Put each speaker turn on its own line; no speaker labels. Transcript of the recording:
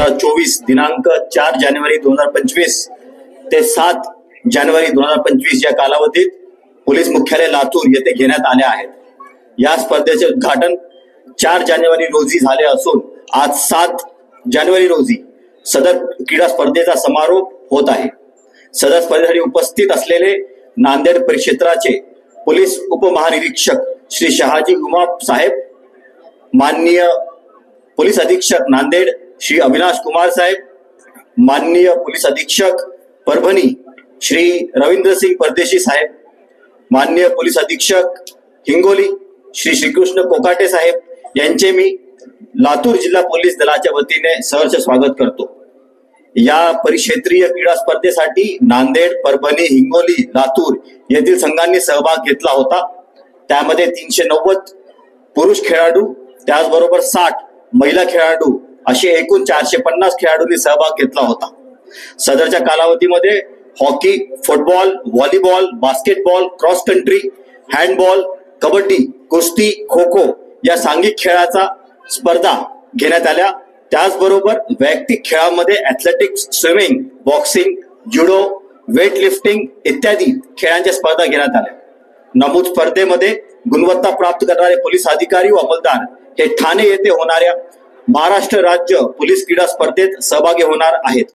2024 दिनांक 4 जानेवारी 2025 ते 7 जानेवारी 2025 या कालावधीत पोलीस मुख्यालय लातूर येथे घेण्यात आले आहेत। या स्पर्धेचे उद्घाटन 4 जानेवारी रोजी झाले असून आज 7 जानेवारी रोजी सदर क्रीडा स्पर्धेचा समारोप होत आहे। सदर स्पर्धेसाठी उपस्थित असलेले नांदेड परिक्षेत्राचे पोलीस उपमहानिरीक्षक श्री शहाजी उमाप साहेब, माननीय पोलीस अधीक्षक नांदेड श्री अविनाश कुमार साहेब, माननीय पोलीस अधीक्षक परभणी श्री रवींद्र सिंह परदेशी साहेब, माननीय पोलीस अधीक्षक हिंगोली श्री श्रीकृष्ण कोकाटे साहेब यांचे मी लातूर जिल्हा पोलीस दलाच्या वतीने सहर्ष स्वागत करतो। या परिक्षेत्रीय क्रीडा स्पर्धेसाठी नांदेड, परभणी, हिंगोली, लातूर येथील संघांनी सहभाग घेतला होता। त्यामध्ये 390 पुरुष खेळाडू, त्याचबरोबर 60 महिला खेळाडू असे एकूण 450 खेळाडूंनी सहभाग घेतला होता। सदरच्या कालावधीमध्ये hockey, football, volleyball, basketball, cross country, handball, kabaddi, कुस्ती, खो खो या सांघिक खेळाचा स्पर्धा घेण्यात आल्या। त्याचबरोबर वैयक्तिक खेळामध्ये ॲथलेटिक्स, स्विमिंग, बॉक्सिंग, जुडो, वेट लिफ्टिंग इत्यादी खेळांच्या स्पर्धा घेण्यात आल्या। नमूद स्पर्धेमध्ये गुणवत्ता प्राप्त करणारे पोलीस अधिकारी व अंमलदार हे ठाणे येथे होणाऱ्या महाराष्ट्र राज्य पोलीस क्रीडा स्पर्धेत सहभागी होणार आहेत।